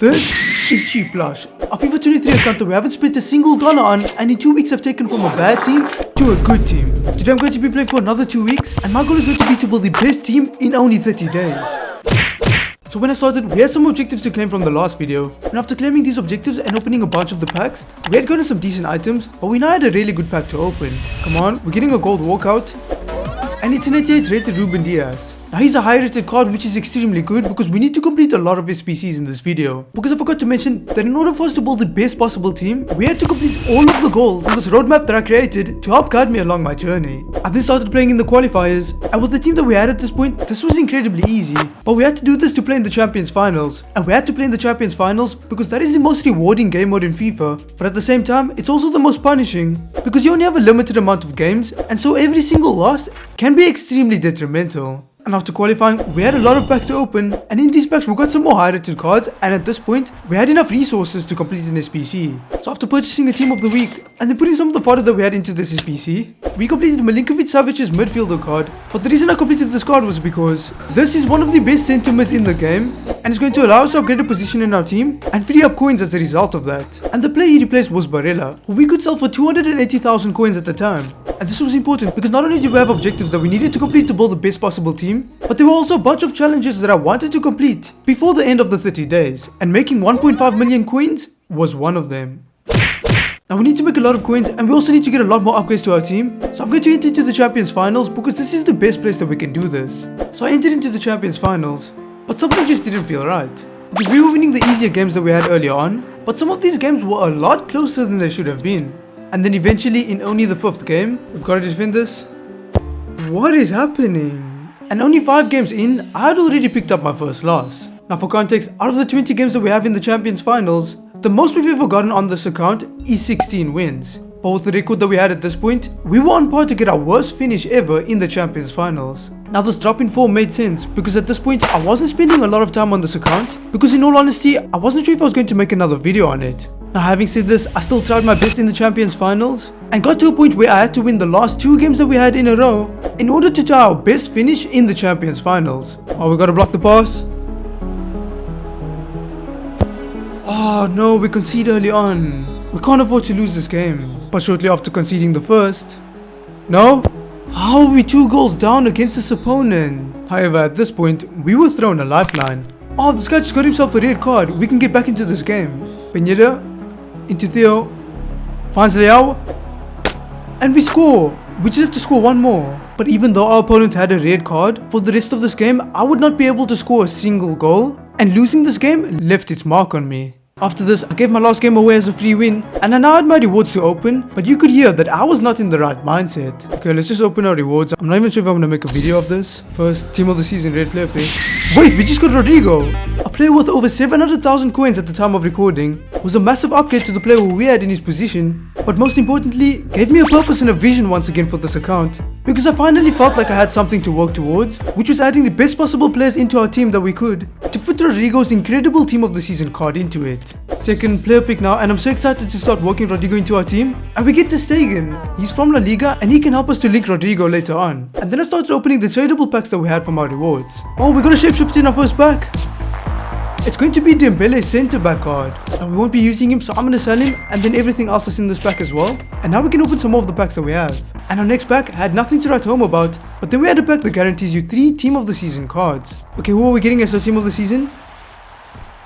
This is cheap Blushh, a FIFA 23 account that we haven't spent a single dollar on, and in 2 weeks I've taken from a bad team to a good team. Today I'm going to be playing for another 2 weeks, and my goal is going to be to build the best team in only 30 days. So when I started, we had some objectives to claim from the last video, and after claiming these objectives and opening a bunch of the packs, we had gotten some decent items, but we now had a really good pack to open. Come on, we're getting a gold walkout, and it's an 88 rated Ruben Diaz. Now he's a high rated card, which is extremely good because we need to complete a lot of SPCs in this video. Because I forgot to mention that in order for us to build the best possible team, we had to complete all of the goals on this roadmap that I created to help guide me along my journey. I then started playing in the qualifiers, and with the team that we had at this point, this was incredibly easy. But we had to do this to play in the Champions Finals, and we had to play in the Champions Finals because that is the most rewarding game mode in FIFA, but at the same time, it's also the most punishing because you only have a limited amount of games, and so every single loss can be extremely detrimental. And after qualifying, we had a lot of packs to open, and in these packs we got some more high rated cards, and at this point, we had enough resources to complete an SPC. So after purchasing a team of the week, and then putting some of the fodder that we had into this SPC, we completed Milinkovic-Savic's midfielder card. But the reason I completed this card was because this is one of the best centre mids in the game, and it's going to allow us to upgrade a position in our team and free up coins as a result of that. And the player he replaced was Barella, who we could sell for 280,000 coins at the time. And this was important because not only did we have objectives that we needed to complete to build the best possible team, but there were also a bunch of challenges that I wanted to complete before the end of the 30 days, and making 1.5 million coins was one of them. Now we need to make a lot of coins, and we also need to get a lot more upgrades to our team, so I'm going to enter into the Champions Finals because this is the best place that we can do this. So I entered into the Champions Finals, but something just didn't feel right. Because we were winning the easier games that we had earlier on, but some of these games were a lot closer than they should have been. And then eventually, in only the 5th game, we've got to defend this. What is happening? And only 5 games in, I had already picked up my first loss. Now for context, out of the 20 games that we have in the Champions Finals, the most we've ever gotten on this account is 16 wins. But with the record that we had at this point, we were on par to get our worst finish ever in the Champions Finals. Now this drop in form made sense because at this point I wasn't spending a lot of time on this account because in all honesty, I wasn't sure if I was going to make another video on it. Now having said this, I still tried my best in the Champions Finals and got to a point where I had to win the last 2 games that we had in a row in order to tie our best finish in the Champions Finals. Oh, we gotta block the pass. Oh no, we conceded early on. We can't afford to lose this game. But shortly after conceding the first... No? How are we 2 goals down against this opponent? However, at this point, we were thrown a lifeline. Oh, this guy just got himself a red card. We can get back into this game. Pineda, into Theo, finds Leao, and we score. We just have to score one more. But even though our opponent had a red card, for the rest of this game, I would not be able to score a single goal, and losing this game left its mark on me. After this, I gave my last game away as a free win, and I now had my rewards to open, but you could hear that I was not in the right mindset. Okay, let's just open our rewards. I'm not even sure if I'm gonna make a video of this. First, team of the season, red player pick. Wait, we just got Rodrigo! A player worth over 700,000 coins at the time of recording, was a massive upgrade to the player who we had in his position, but most importantly, gave me a purpose and a vision once again for this account. Because I finally felt like I had something to work towards, which was adding the best possible players into our team that we could, to fit Rodrigo's incredible team of the season card into it. Second player pick now, and I'm so excited to start working Rodrigo into our team, and we get to Stegen. He's from La Liga and he can help us to link Rodrigo later on. And then I started opening the tradable packs that we had from our rewards. Oh, we got a shapeshift in our first pack. It's going to be Dembele's centre back card. Now we won't be using him, so I'm going to sell him, and then everything else is in this pack as well. And now we can open some more of the packs that we have. And our next pack had nothing to write home about, but then we had a pack that guarantees you 3 team of the season cards. Okay, who are we getting as our team of the season?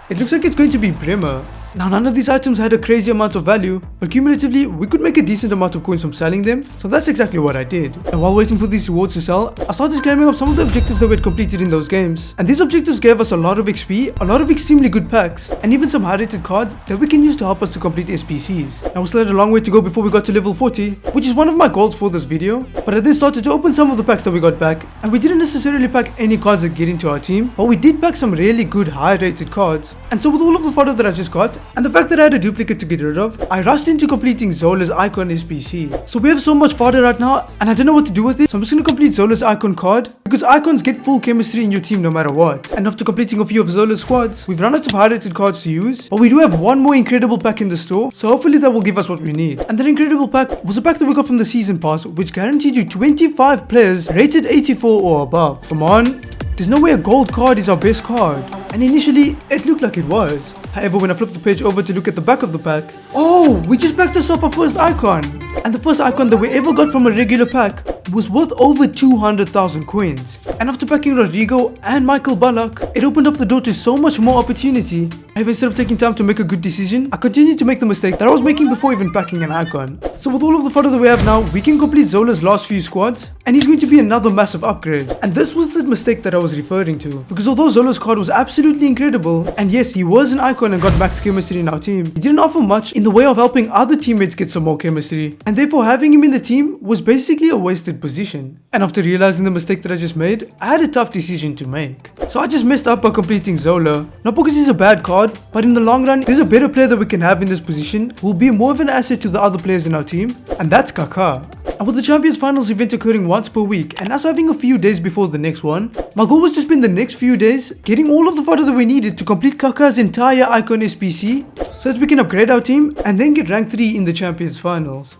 It looks like it's going to be Bremer. Now none of these items had a crazy amount of value, but cumulatively we could make a decent amount of coins from selling them, so that's exactly what I did. And while waiting for these rewards to sell, I started claiming up some of the objectives that we had completed in those games. And these objectives gave us a lot of XP, a lot of extremely good packs, and even some high rated cards that we can use to help us to complete SPCs. Now we still had a long way to go before we got to level 40, which is one of my goals for this video, but I then started to open some of the packs that we got back, and we didn't necessarily pack any cards that get into our team, but we did pack some really good high rated cards. And so with all of the fodder that I just got, and the fact that I had a duplicate to get rid of, I rushed into completing Zola's Icon SPC. So we have so much fodder right now, and I don't know what to do with it, so I'm just going to complete Zola's Icon card, because icons get full chemistry in your team no matter what. And after completing a few of Zola's squads, we've run out of high rated cards to use, but we do have one more incredible pack in the store, so hopefully that will give us what we need. And that incredible pack was a pack that we got from the season pass, which guaranteed you 25 players rated 84 or above. Come on, there's no way a gold card is our best card. And initially, it looked like it was. However, when I flipped the page over to look at the back of the pack, oh, we just backed us off our first icon. And the first icon that we ever got from a regular pack was worth over 200,000 coins. And after packing Rodrigo and Michael Ballack, it opened up the door to so much more opportunity. However, instead of taking time to make a good decision, I continued to make the mistake that I was making before even packing an icon. So with all of the fodder that we have now, we can complete Zola's last few squads, and he's going to be another massive upgrade. And this was the mistake that I was referring to, because although Zola's card was absolutely incredible, and yes, he was an icon and got max chemistry in our team, he didn't offer much in the way of helping other teammates get some more chemistry, and therefore having him in the team was basically a wasted position. And after realizing the mistake that I just made, I had a tough decision to make. So I just messed up by completing Zola, not because he's a bad card, but in the long run, there's a better player that we can have in this position who will be more of an asset to the other players in our team, and that's Kaká. And with the Champions Finals event occurring once per week and us having a few days before the next one, my goal was to spend the next few days getting all of the fodder that we needed to complete Kaká's entire icon SPC so that we can upgrade our team and then get rank 3 in the Champions Finals.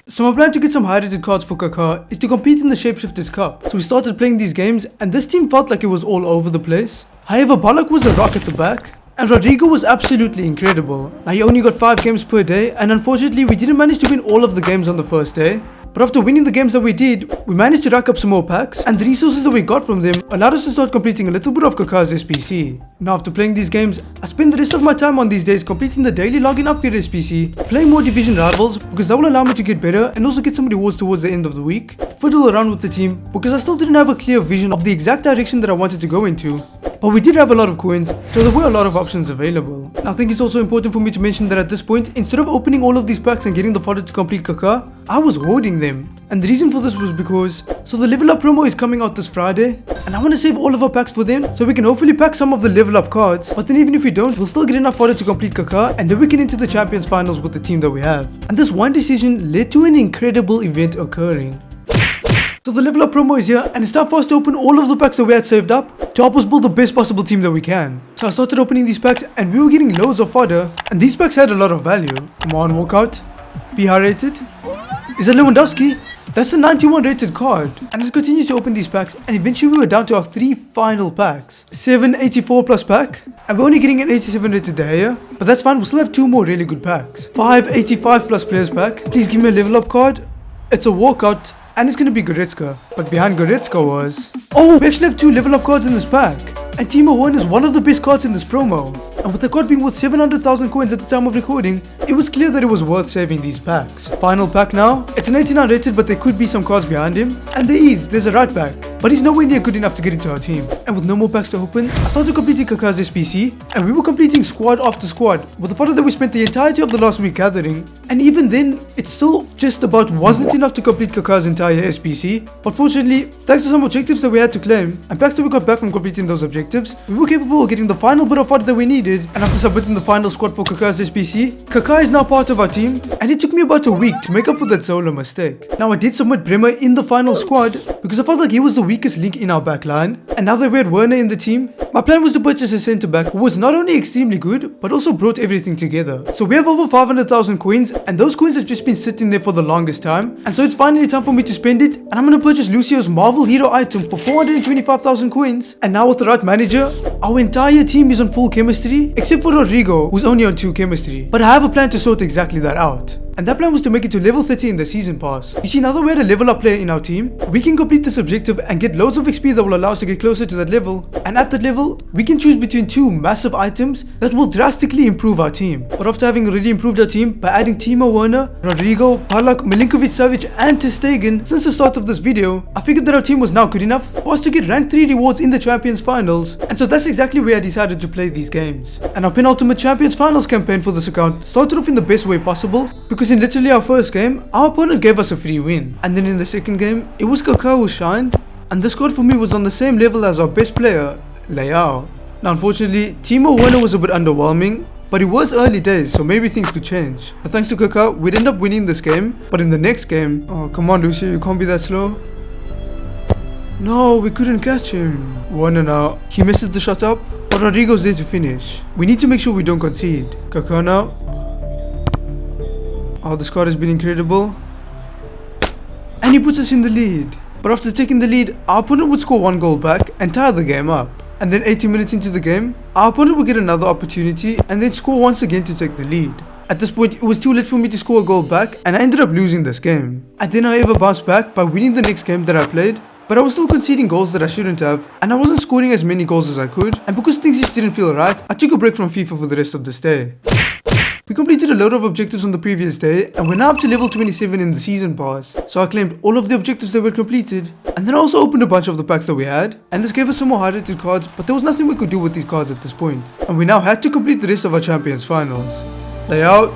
So my plan to get some high rated cards for Kaká is to compete in the Shapeshifters Cup. So we started playing these games and this team felt like it was all over the place. However, Ballack was a rock at the back. And Rodrigo was absolutely incredible. Now he only got 5 games per day, and unfortunately we didn't manage to win all of the games on the first day. But after winning the games that we did, we managed to rack up some more packs, and the resources that we got from them allowed us to start completing a little bit of Kaká's SPC. Now after playing these games, I spend the rest of my time on these days completing the daily login upgrade SPC, playing more division rivals because that will allow me to get better and also get some rewards towards the end of the week, fiddle around with the team because I still didn't have a clear vision of the exact direction that I wanted to go into. But we did have a lot of coins, so there were a lot of options available. Now I think it's also important for me to mention that at this point, instead of opening all of these packs and getting the fodder to complete Kaká, I was hoarding them. And the reason for this was because, so the level up promo is coming out this Friday, and I want to save all of our packs for them, so we can hopefully pack some of the level up cards, but then even if we don't, we'll still get enough fodder to complete Kaká, and then we can enter the Champions Finals with the team that we have. And this one decision led to an incredible event occurring. So the level up promo is here, and it's time for us to open all of the packs that we had saved up to help us build the best possible team that we can. So I started opening these packs and we were getting loads of fodder, and these packs had a lot of value. Come on, walk out. Be high rated. Is that Lewandowski? That's a 91 rated card. And let's continue to open these packs, and eventually we were down to our 3 final packs. 784 plus pack, and we're only getting an 87 rated De Gea, but that's fine, we'll still have 2 more really good packs. 585 plus players pack. Please give me a level up card. It's a walkout. And it's gonna be Goretzka, but behind Goretzka was... Oh, we actually have 2 level up cards in this pack. And Timo Werner is one of the best cards in this promo. And with the card being worth 700,000 coins at the time of recording, it was clear that it was worth saving these packs. Final pack now. It's an 89 rated, but there could be some cards behind him. And there's a right back, but he's nowhere near good enough to get into our team. And with no more packs to open, I started completing Kaká's SPC, and we were completing squad after squad with the fodder that we spent the entirety of the last week gathering. And even then, it still just about wasn't enough to complete Kaká's entire SPC. But fortunately, thanks to some objectives that we had to claim, and packs that we got back from completing those objectives, we were capable of getting the final bit of fodder that we needed. And after submitting the final squad for Kaká's SPC, Kaká is now part of our team, and it took me about a week to make up for that Zola mistake. Now I did submit Bremer in the final squad because I felt like he was the weakest link in our back line, and now that we had Werner in the team, my plan was to purchase a centre back who was not only extremely good, but also brought everything together. So we have over 500,000 coins, and those coins have just been sitting there for the longest time, and so it's finally time for me to spend it, and I'm gonna purchase Lucio's Marvel Hero item for 425,000 coins. And now with the right manager, our entire team is on full chemistry, except for Rodrigo, who's only on 2 chemistry. But I have a plan to sort exactly that out. And that plan was to make it to level 30 in the season pass. You see, now that we had a level up player in our team, we can complete this objective and get loads of XP that will allow us to get closer to that level. And at that level, we can choose between 2 massive items that will drastically improve our team. But after having already improved our team by adding Timo Werner, Rodrigo, Ballack, Milinkovic-Savic and Ter Stegen since the start of this video, I figured that our team was now good enough for us to get rank 3 rewards in the Champions Finals. And so that's exactly where I decided to play these games. And our penultimate Champions Finals campaign for this account started off in the best way possible, because in literally our first game, our opponent gave us a free win. And then in the second game, it was Kaká who shined, and the squad for me was on the same level as our best player, Leao. Now unfortunately, Timo Werner was a bit underwhelming, but it was early days, so maybe things could change. But thanks to Kaká, we'd end up winning this game, but in the next game, oh come on Lucio, you can't be that slow. No, we couldn't catch him. Werner now, he misses the shot up, but Rodrigo's there to finish. We need to make sure we don't concede. Kaká now. Oh, the squad has been incredible. And he puts us in the lead. But after taking the lead, our opponent would score 1 goal back and tie the game up. And then 80 minutes into the game, our opponent would get another opportunity and then score once again to take the lead. At this point, it was too late for me to score a goal back and I ended up losing this game. I then however bounced back by winning the next game that I played, but I was still conceding goals that I shouldn't have and I wasn't scoring as many goals as I could, and because things just didn't feel right, I took a break from FIFA for the rest of this day. We completed a load of objectives on the previous day and we're now up to level 27 in the season pass. So I claimed all of the objectives that were completed and then I also opened a bunch of the packs that we had, and this gave us some more hard rated cards, but there was nothing we could do with these cards at this point. And we now had to complete the rest of our Champions Finals. Layout,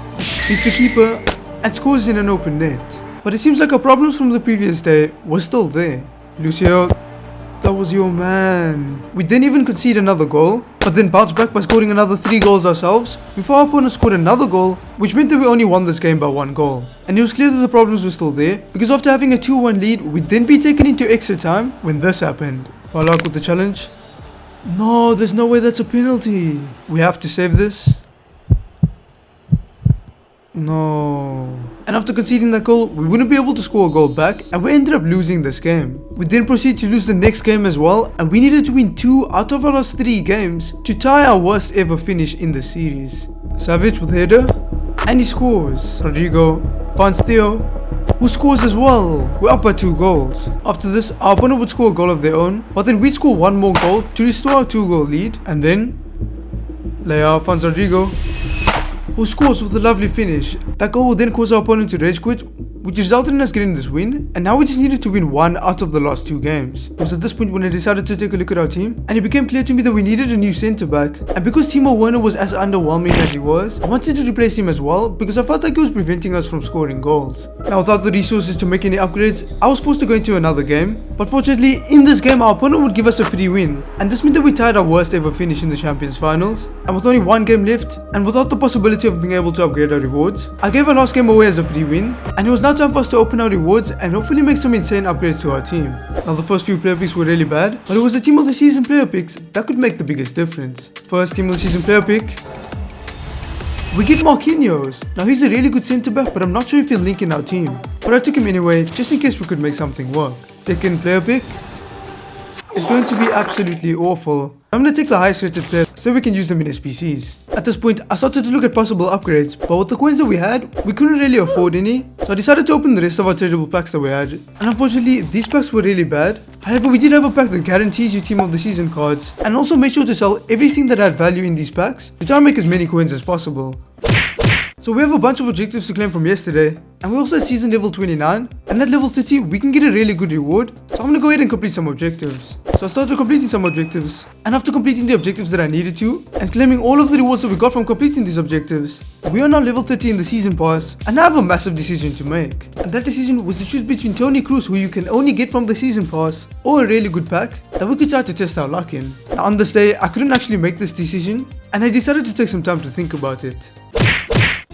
beats the keeper and scores in an open net. But it seems like our problems from the previous day were still there. Lucio, that was your man. We didn't even concede another goal, but then bounced back by scoring another 3 goals ourselves before our opponent scored another goal, which meant that we only won this game by 1 goal. And it was clear that the problems were still there, because after having a 2-1 lead, we'd then be taken into extra time when this happened. Balak with the challenge. No, there's no way that's a penalty. We have to save this. No. And after conceding that goal, we wouldn't be able to score a goal back and we ended up losing this game. We then proceeded to lose the next game as well, and we needed to win 2 out of our last 3 games to tie our worst ever finish in the series. Savage with header, and he scores. Rodrigo finds Theo, who scores as well. We're up by 2 goals. After this, our opponent would score a goal of their own, but then we'd score 1 more goal to restore our 2-goal lead, and then Leao finds Rodrigo, who scores with a lovely finish. That goal would then cause our opponent to rage quit, which resulted in us getting this win, and now we just needed to win 1 out of the last 2 games. It was at this point when I decided to take a look at our team, and it became clear to me that we needed a new centre back, and because Timo Werner was as underwhelming as he was, I wanted to replace him as well because I felt like he was preventing us from scoring goals. Now without the resources to make any upgrades, I was forced to go into another game, but fortunately in this game our opponent would give us a free win, and this meant that we tied our worst ever finish in the Champions Finals, and with only 1 game left, and without the possibility of being able to upgrade our rewards, I gave our last game away as a free win, and it was now time for us to open our rewards and hopefully make some insane upgrades to our team. Now the first few player picks were really bad, but it was the team of the season player picks that could make the biggest difference. First team of the season player pick, we get Marquinhos. Now he's a really good centre back, but I'm not sure if he'll link in our team, but I took him anyway just in case we could make something work. Second player pick is going to be absolutely awful. I'm going to take the highest rated player so we can use them in SPCs. At this point, I started to look at possible upgrades, but with the coins that we had, we couldn't really afford any, so I decided to open the rest of our tradable packs that we had, and unfortunately, these packs were really bad. However, we did have a pack that guarantees you team of the season cards, and also make sure to sell everything that had value in these packs to try and make as many coins as possible. So we have a bunch of objectives to claim from yesterday, and we also at season level 29, and at level 30 we can get a really good reward, so I'm gonna go ahead and complete some objectives. So I started completing some objectives, and after completing the objectives that I needed to, and claiming all of the rewards that we got from completing these objectives, we are now level 30 in the season pass, and I have a massive decision to make. And that decision was to choose between Toni Kroos, who you can only get from the season pass, or a really good pack that we could try to test our luck in. Now on this day, I couldn't actually make this decision, and I decided to take some time to think about it.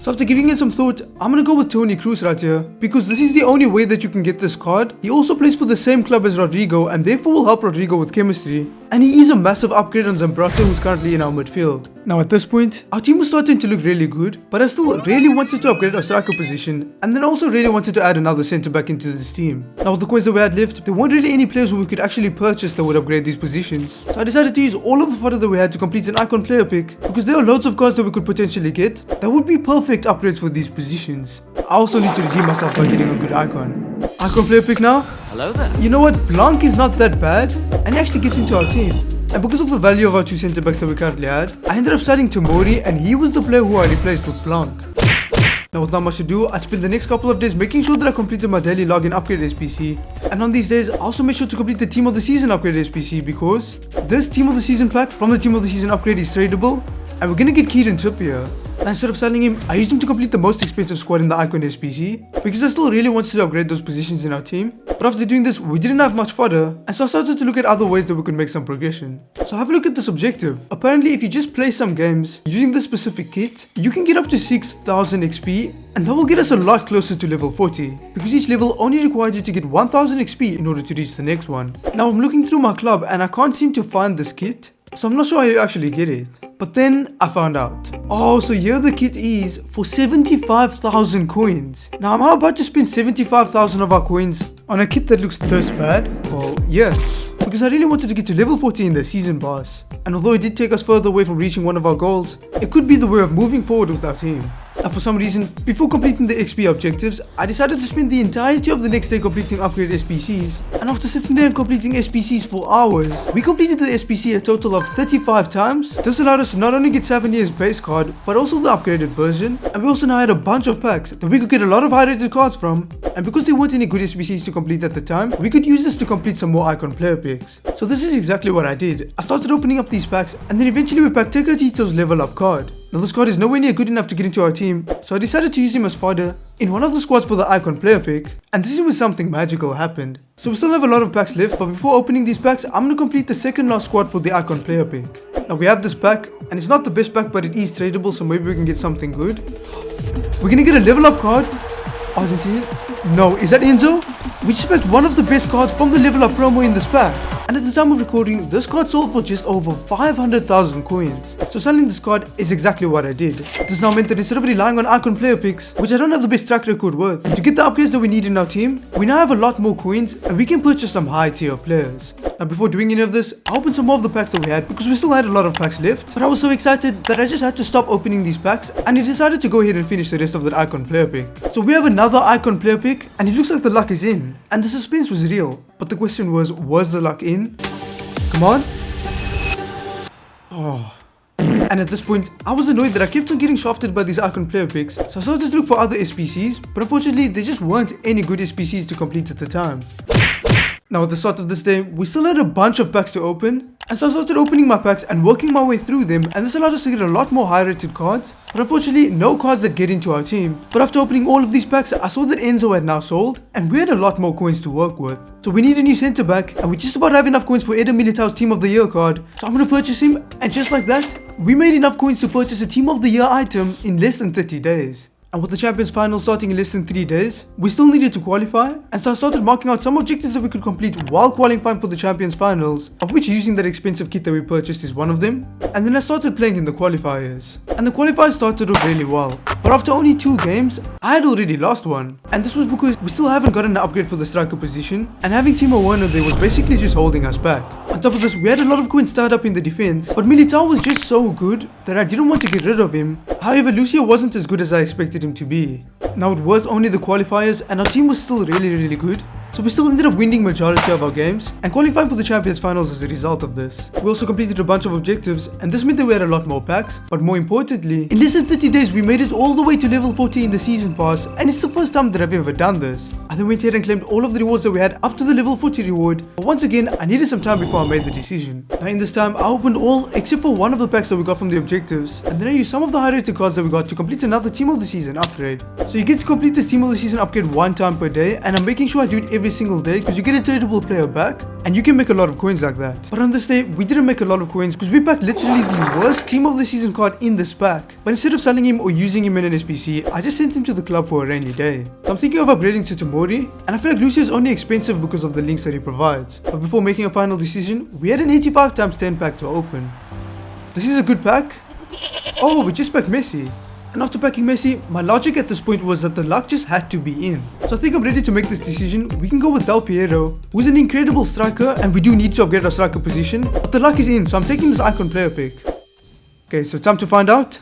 So after giving it some thought, I'm gonna go with Toni Kroos right here, because this is the only way that you can get this card. He also plays for the same club as Rodrigo and therefore will help Rodrigo with chemistry, and he is a massive upgrade on Zambrata, who's currently in our midfield. Now at this point, our team was starting to look really good, but I still really wanted to upgrade our striker position, and then also really wanted to add another centre back into this team. Now with the coins that we had left, there weren't really any players who we could actually purchase that would upgrade these positions, so I decided to use all of the fodder that we had to complete an icon player pick, because there are loads of cards that we could potentially get that would be perfect upgrades for these positions. I also need to redeem myself by getting a good icon. Icon player pick now. Hello there. You know what, Blanc is not that bad, and he actually gets into our team. And because of the value of our 2 centre backs that we currently had, I ended up starting Tomori, and he was the player who I replaced with Blanc. Now with not much to do, I spent the next couple of days making sure that I completed my daily login upgrade SPC. And on these days, I also made sure to complete the team of the season upgrade SPC, because this team of the season pack from the team of the season upgrade is tradable, and we're gonna get Kieran Trippier. And instead of selling him, I used him to complete the most expensive squad in the icon SPC, because I still really wanted to upgrade those positions in our team. But after doing this, we didn't have much fodder, and so I started to look at other ways that we could make some progression. So have a look at this objective. Apparently, if you just play some games using this specific kit, you can get up to 6000 XP, and that will get us a lot closer to level 40, because each level only requires you to get 1000 XP in order to reach the next one. Now I'm looking through my club and I can't seem to find this kit, so I'm not sure how you actually get it. But then I found out. Oh, so here the kit is for 75,000 coins. Now, am I about to spend 75,000 of our coins on a kit that looks this bad? Well, yes. Because I really wanted to get to level 40 in the season pass. And although it did take us further away from reaching one of our goals, it could be the way of moving forward with our team. And for some reason, before completing the XP objectives, I decided to spend the entirety of the next day completing upgrade SPCs. And after sitting there and completing SPCs for hours, we completed the SPC a total of 35 times. This allowed us to not only get 7 years base card, but also the upgraded version. And we also now had a bunch of packs that we could get a lot of high rated cards from. And because there weren't any good SPCs to complete at the time, we could use this to complete some more icon player picks. So this is exactly what I did. I started opening up these packs, and then eventually we packed Tekatito's level up card. Now this card is nowhere near good enough to get into our team, so I decided to use him as fodder in one of the squads for the icon player pick, and this is when something magical happened. So we still have a lot of packs left, but before opening these packs, I'm gonna complete the second last squad for the icon player pick. Now we have this pack, and it's not the best pack, but it is tradable, so maybe we can get something good. We're gonna get a level up card. Argentina? No, is that Enzo? We just packed one of the best cards from the level up promo in this pack. And at the time of recording, this card sold for just over 500,000 coins. So selling this card is exactly what I did. This now meant that instead of relying on icon player picks, which I don't have the best track record with, to get the upgrades that we need in our team, we now have a lot more coins and we can purchase some high tier players. Now before doing any of this, I opened some more of the packs that we had because we still had a lot of packs left. But I was so excited that I just had to stop opening these packs, and I decided to go ahead and finish the rest of that icon player pick. So we have another icon player pick, and it looks like the luck is in. And the suspense was real. But the question was the luck in? Come on. Oh. And at this point, I was annoyed that I kept on getting shafted by these icon player picks, so I started to look for other SPCs, but unfortunately there just weren't any good SPCs to complete at the time. Now at the start of this day, we still had a bunch of packs to open, and so I started opening my packs and working my way through them, and this allowed us to get a lot more high rated cards, but unfortunately no cards that get into our team. But after opening all of these packs, I saw that Enzo had now sold, and we had a lot more coins to work with. So we need a new centre back, and we just about have enough coins for Eder Militao's team of the year card, so I'm gonna purchase him, and just like that, we made enough coins to purchase a team of the year item in less than 30 days. And with the Champions Final starting in less than 3 days, we still needed to qualify, and so I started marking out some objectives that we could complete while qualifying for the Champions Finals, of which using that expensive kit that we purchased is one of them. And then I started playing in the qualifiers, and the qualifiers started off really well. But after only 2 games, I had already lost one, and this was because we still haven't gotten an upgrade for the striker position, and having Timo Werner there was basically just holding us back. On top of this, we had a lot of coins tied up in the defense, but Militao was just so good that I didn't want to get rid of him. However, Lucio wasn't as good as I expected him to be. Now it was only the qualifiers, and our team was still really good. So we still ended up winning majority of our games and qualifying for the Champions Finals as a result of this. We also completed a bunch of objectives, and this meant that we had a lot more packs, but more importantly, in less than 30 days we made it all the way to level 40 in the season pass, and it's the first time that I've ever done this. I then went ahead and claimed all of the rewards that we had up to the level 40 reward, but once again I needed some time before I made the decision. Now in this time I opened all except for one of the packs that we got from the objectives, and then I used some of the high rated cards that we got to complete another team of the season upgrade. So you get to complete this team of the season upgrade 1 time per day, and I'm making sure I do it every single day because you get a tradable player back and you can make a lot of coins like that. But on this day we didn't make a lot of coins because we packed literally the worst team of the season card in this pack. But instead of selling him or using him in an SPC, I just sent him to the club for a rainy day. So I'm thinking of upgrading to Tomori, and I feel like Lucio is only expensive because of the links that he provides. But before making a final decision, we had an 85 times 10 pack to open. This is a good pack. Oh, we just packed Messi. And after packing Messi, my logic at this point was that the luck just had to be in. So I think I'm ready to make this decision. We can go with Del Piero, who's an incredible striker, and we do need to upgrade our striker position. But the luck is in, so I'm taking this icon player pick. Okay, so time to find out.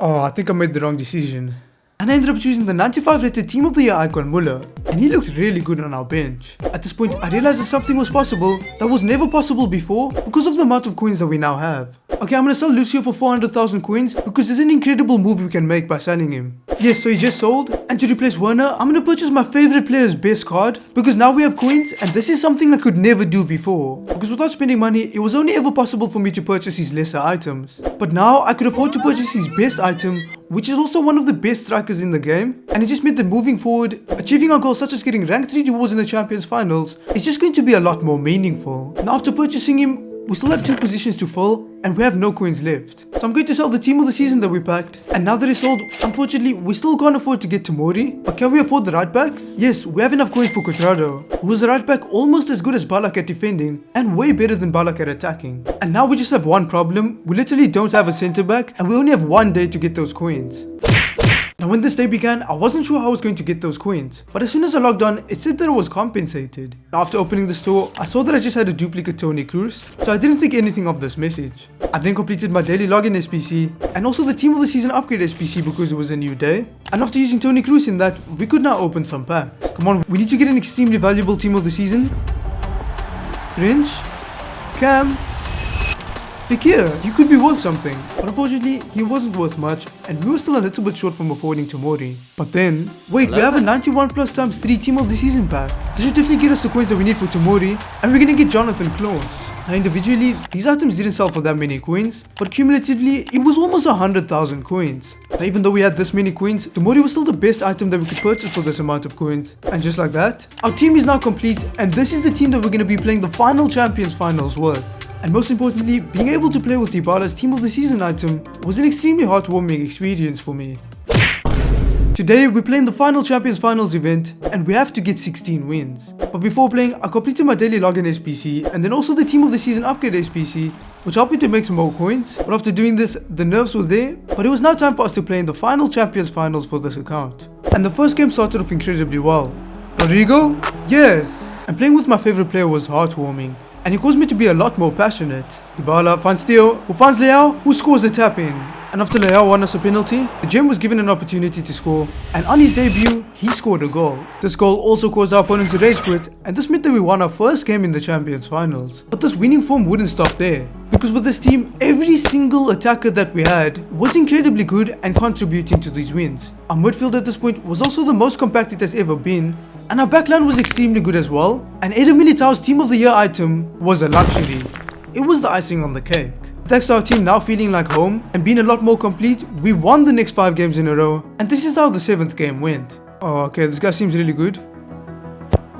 Oh, I think I made the wrong decision. And I ended up choosing the 95 rated team of the year icon Muller, and he looked really good on our bench. At this point, I realized that something was possible that was never possible before because of the amount of coins that we now have. Okay, I'm gonna sell Lucio for 400,000 coins because there's an incredible move we can make by selling him. Yes, so he just sold, and to replace Werner, I'm gonna purchase my favorite player's best card because now we have coins, and this is something I could never do before. Because without spending money, it was only ever possible for me to purchase his lesser items. But now I could afford to purchase his best item, which is also one of the best strikers in the game, and it just meant that moving forward, achieving our goals such as getting rank 3 rewards in the Champions Finals is just going to be a lot more meaningful. Now after purchasing him, we still have 2 positions to fill and we have no coins left. So I'm going to sell the team of the season that we packed, and now that it's sold, unfortunately we still can't afford to get Tomori, but can we afford the right back? Yes, we have enough coins for Cuadrado, who is a right back almost as good as Balak at defending and way better than Balak at attacking. And now we just have one problem, we literally don't have a centre back and we only have 1 day to get those coins. Now when this day began, I wasn't sure how I was going to get those coins, but as soon as I logged on, it said that I was compensated. After opening the store, I saw that I just had a duplicate Toni Kroos, so I didn't think anything of this message. I then completed my daily login SPC, and also the team of the season upgrade SPC because it was a new day. And after using Toni Kroos in that, we could now open some packs. Come on, we need to get an extremely valuable team of the season. French, Cam, Fekir, you could be worth something, but unfortunately he wasn't worth much and we were still a little bit short from affording Tomori. But then, wait, we have a 91 plus times 3 team of the season pack. This should definitely get us the coins that we need for Tomori, and we're gonna get Jonathan Klaus. Now individually, these items didn't sell for that many coins, but cumulatively, it was almost 100,000 coins. Now even though we had this many coins, Tomori was still the best item that we could purchase for this amount of coins. And just like that, our team is now complete, and this is the team that we're gonna be playing the final Champions Finals with. And most importantly, being able to play with Dybala's team of the season item was an extremely heartwarming experience for me. Today we're playing the final Champions Finals event and we have to get 16 wins. But before playing, I completed my daily login SPC and then also the team of the season upgrade SPC, which helped me to make some more coins. But after doing this, the nerves were there, but it was now time for us to play in the final Champions Finals for this account. And the first game started off incredibly well. Rodrigo? Yes! And playing with my favorite player was heartwarming, and it caused me to be a lot more passionate. Dybala finds Theo, who finds Leao, who scores a tap-in. And after Leao won us a penalty, the gem was given an opportunity to score, and on his debut, he scored a goal. This goal also caused our opponent to rage quit, and this meant that we won our first game in the Champions Finals. But this winning form wouldn't stop there, because with this team, every single attacker that we had was incredibly good and contributing to these wins. Our midfield at this point was also the most compact it has ever been, and our backline was extremely good as well, and Eder Militao's team of the year item was a luxury. It was the icing on the cake. Thanks to our team now feeling like home and being a lot more complete, we won the next 5 games in a row, and this is how the 7th game went. Oh, okay, this guy seems really good.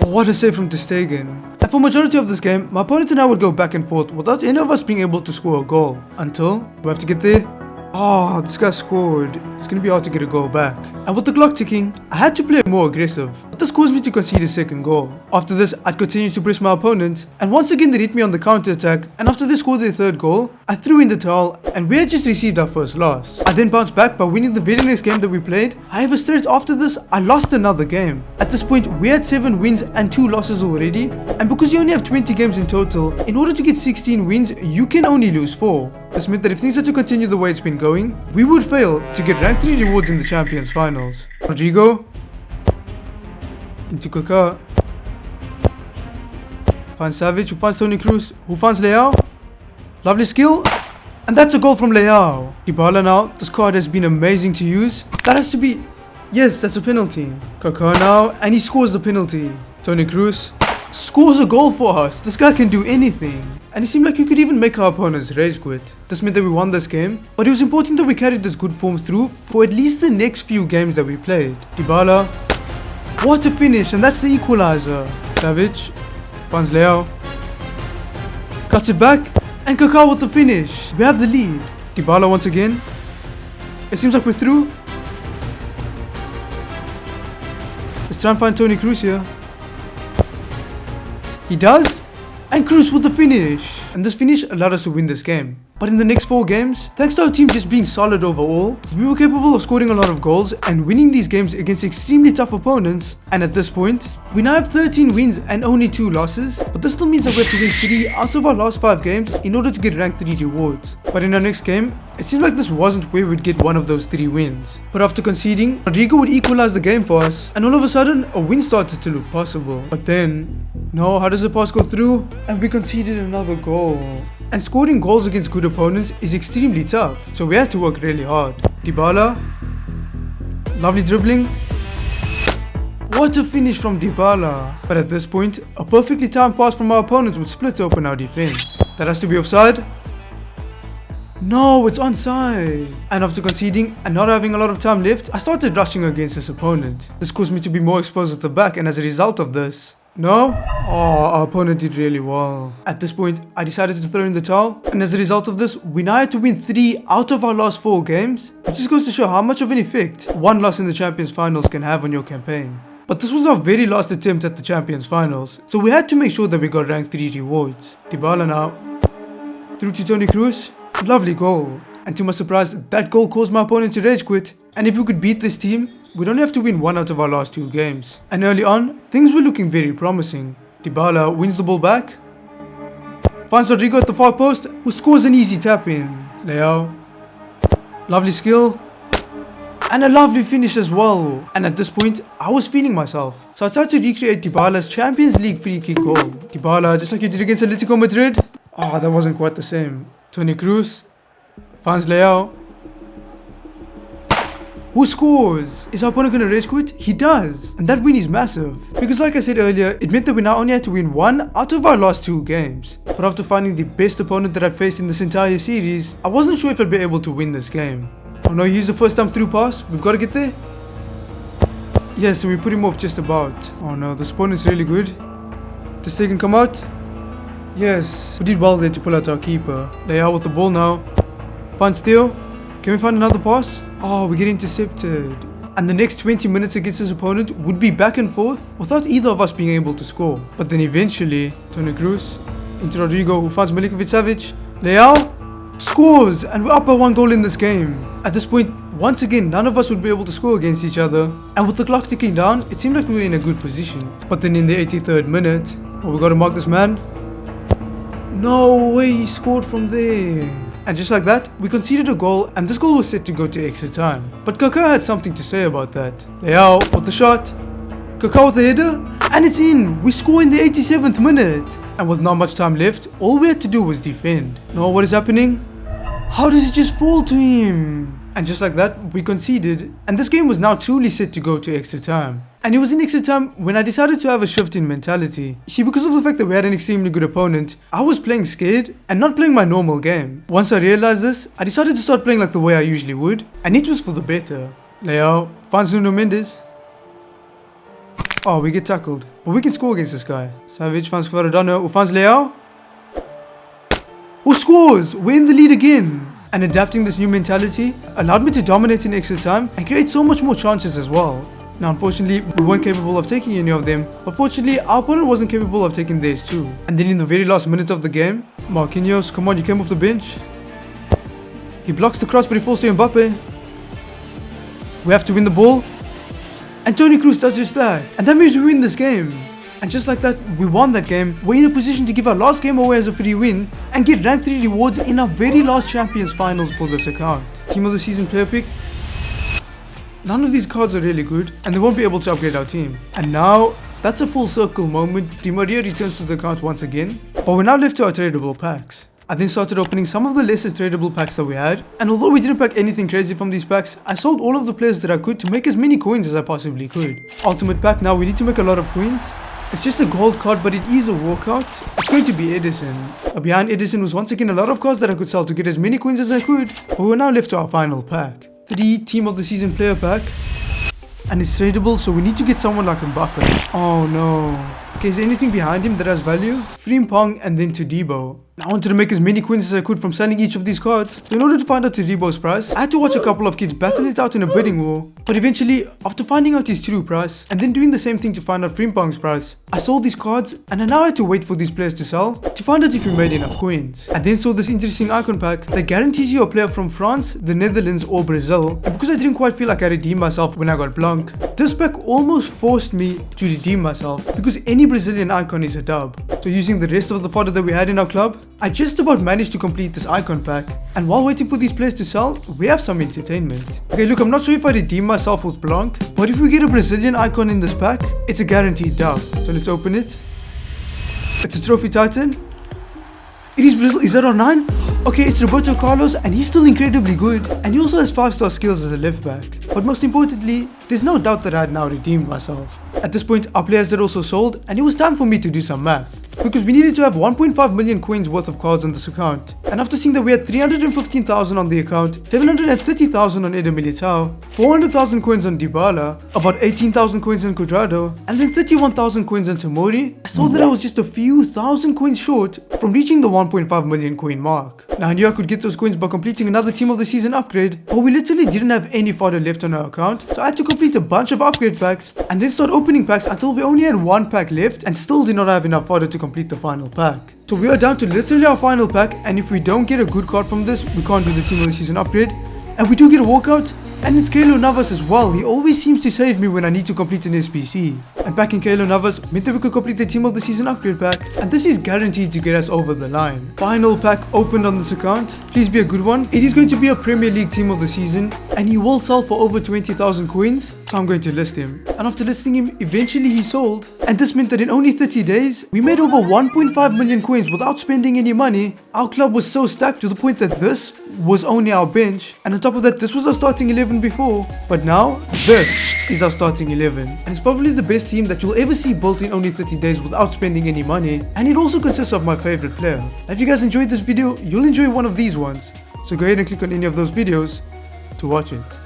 Oh, what a save from Ter Stegen. And for majority of this game, my opponent and I would go back and forth without any of us being able to score a goal. Until we have to get there. Oh, this guy scored. It's gonna be hard to get a goal back. And with the clock ticking, I had to play more aggressive. But this caused me to concede a second goal. After this, I'd continue to press my opponent, and once again they hit me on the counter attack, and after they scored their 3rd goal, I threw in the towel, and we had just received our first loss. I then bounced back by winning the very next game that we played. However, straight after this, I lost another game. At this point, we had 7 wins and 2 losses already, and because you only have 20 games in total, in order to get 16 wins, you can only lose 4. This meant that if things had to continue the way it's been going, we would fail to get rank 3 rewards in the Champions Finals. Rodrigo into Kaká, finds Savage, who finds Toni Kroos, who finds Leao. Lovely skill, and that's a goal from Leao. Dybala now, this card has been amazing to use. That has to be, yes, that's a penalty. Kaká now, and he scores the penalty. Toni Kroos scores a goal for us. This guy can do anything. And it seemed like you could even make our opponents rage quit. This meant that we won this game, but it was important that we carried this good form through for at least the next few games that we played. Dybala, what a finish, and that's the equalizer. Savage finds Leao, cuts it back, and Kaká with the finish. We have the lead. Dybala once again. It seems like we're through. Let's try and find Toni Kroos here. He does, and Kroos with the finish. And this finish allowed us to win this game. But in the next 4 games, thanks to our team just being solid overall, we were capable of scoring a lot of goals and winning these games against extremely tough opponents. And at this point, we now have 13 wins and only 2 losses, but this still means that we have to win 3 out of our last 5 games in order to get rank 3 rewards. But in our next game, it seems like this wasn't where we'd get one of those 3 wins. But after conceding, Rodrigo would equalize the game for us, and all of a sudden, a win started to look possible. But then, no, how does the pass go through? And we conceded another goal. And scoring goals against good opponents is extremely tough, so we had to work really hard. Dybala, lovely dribbling. What a finish from Dybala. But at this point, a perfectly timed pass from our opponent would split open our defense. That has to be offside. No, it's onside. And after conceding and not having a lot of time left, I started rushing against this opponent. This caused me to be more exposed at the back, and as a result of this, No? Oh, our opponent did really well. At this point, I decided to throw in the towel, and as a result of this, we now had to win 3 out of our last 4 games, which just goes to show how much of an effect one loss in the Champions Finals can have on your campaign. But this was our very last attempt at the Champions Finals, so we had to make sure that we got rank 3 rewards. Dybala now, through to Toni Kroos, lovely goal. And to my surprise, that goal caused my opponent to rage quit. And if we could beat this team, we'd only have to win 1 out of our last 2 games. And early on, things were looking very promising. Dybala wins the ball back, finds Rodrigo at the far post, who scores an easy tap in. Leao, lovely skill, and a lovely finish as well. And at this point, I was feeling myself. So I tried to recreate Dybala's Champions League free kick goal. Dybala, just like you did against Atletico Madrid. Ah, that wasn't quite the same. Toni Kroos finds Leao, who scores? Is our opponent gonna rage quit? He does. And that win is massive. Because like I said earlier, it meant that we now only had to win 1 out of our last 2 games. But after finding the best opponent that I'd faced in this entire series, I wasn't sure if I'd be able to win this game. Oh no, he used the first time through pass. We've got to get there. Yeah, so we put him off just about. Oh no, this opponent's really good. Does they can come out? Yes. We did well there to pull out our keeper. Leao with the ball now. Finds Theo. Can we find another pass? Oh, we get intercepted. And the next 20 minutes against his opponent would be back and forth without either of us being able to score. But then eventually, Toni Kroos into Rodrigo, who finds Milinkovic-Savic. Leao scores, and we're up by 1 goal in this game. At this point, once again, none of us would be able to score against each other. And with the clock ticking down, it seemed like we were in a good position. But then in the 83rd minute, oh, we got to mark this man. No way, he scored from there. And just like that, we conceded a goal, and this goal was set to go to extra time. But Kaká had something to say about that. Leao with the shot, Kaká with the header, and it's in! We score in the 87th minute! And with not much time left, all we had to do was defend. Now what is happening? How does it just fall to him? And just like that, we conceded, and this game was now truly set to go to extra time. And it was in extra time when I decided to have a shift in mentality. You see, because of the fact that we had an extremely good opponent, I was playing scared and not playing my normal game. Once I realized this, I decided to start playing like the way I usually would, and it was for the better. Leao finds Nuno Mendes. Oh, we get tackled, but we can score against this guy. Savic finds Kvaradano, who finds Leao, who scores! We're in the lead again. And adapting this new mentality allowed me to dominate in extra time and create so much more chances as well. Now unfortunately, we weren't capable of taking any of them, but fortunately our opponent wasn't capable of taking theirs too. And then in the very last minute of the game, Marquinhos, come on, you came off the bench. He blocks the cross, but he falls to Mbappe. We have to win the ball. And Toni Kroos does just that. And that means we win this game. And just like that, we won that game. We're in a position to give our last game away as a free win and get rank 3 rewards in our very last Champions Finals for this account. Team of the season player pick. None of these cards are really good and they won't be able to upgrade our team. And now, that's a full circle moment. Di Maria returns to the account once again. But we're now left to our tradable packs. I then started opening some of the lesser tradable packs that we had, and although we didn't pack anything crazy from these packs, I sold all of the players that I could to make as many coins as I possibly could. Ultimate pack, now we need to make a lot of coins. It's just a gold card, but it is a walkout. It's going to be Edison. Behind Edison was once again a lot of cards that I could sell to get as many coins as I could, but we're now left to our final pack. 3 Team of the Season player pack. And it's tradable, so we need to get someone like Mbappe. Oh no. Okay, is there anything behind him that has value? Frimpong and then Todibo. I wanted to make as many coins as I could from selling each of these cards. So in order to find out Todibo's price, I had to watch a couple of kids battle it out in a bidding war. But eventually, after finding out his true price, and then doing the same thing to find out Frimpong's price, I sold these cards, and I now had to wait for these players to sell to find out if we made enough coins. I then saw this interesting icon pack that guarantees you a player from France, the Netherlands or Brazil, and because I didn't quite feel like I redeemed myself when I got Blanc, this pack almost forced me to redeem myself because any Brazilian icon is a dub. So using the rest of the fodder that we had in our club, I just about managed to complete this icon pack, and while waiting for these players to sell, we have some entertainment. Okay, look, I'm not sure if I redeem myself with Blanc, but if we get a Brazilian icon in this pack, it's a guaranteed dub. So let's open it. It's a Trophy Titan. It is Brazil. Is that our 9? Okay, it's Roberto Carlos, and he's still incredibly good, and he also has 5-star skills as a left back. But most importantly, there's no doubt that I had now redeemed myself. At this point, our players had also sold, and it was time for me to do some math. because we needed to have 1.5 million coins worth of cards on this account. And after seeing that we had 315,000 on the account, 730,000 on Eder Militao, 400,000 coins on Dybala, about 18,000 coins on Cuadrado, and then 31,000 coins on Tomori, I saw that I was just a few thousand coins short from reaching the 1.5 million coin mark. Now I knew I could get those coins by completing another team of the season upgrade, but we literally didn't have any fodder left on our account, so I had to complete a bunch of upgrade packs and then start opening packs until we only had one pack left and still did not have enough fodder to complete the final pack. So we are down to literally our final pack, and if we don't get a good card from this, we can't do the team of the season upgrade. And we do get a walkout, and it's Keylor Navas as well. He always seems to save me when I need to complete an SPC. And packing Keylor Navas meant that we could complete the team of the season upgrade pack, and this is guaranteed to get us over the line. Final pack opened on this account. Please be a good one. It is going to be a Premier League team of the season, and he will sell for over 20,000 coins. So I'm going to list him. And after listing him, eventually he sold. And this meant that in only 30 days, we made over 1.5 million coins without spending any money. Our club was so stacked to the point that this was only our bench. And on top of that, this was our starting 11 before. But now, this is our starting 11. And it's probably the best team that you'll ever see built in only 30 days without spending any money. And it also consists of my favorite player. If you guys enjoyed this video, you'll enjoy one of these ones. So go ahead and click on any of those videos to watch it.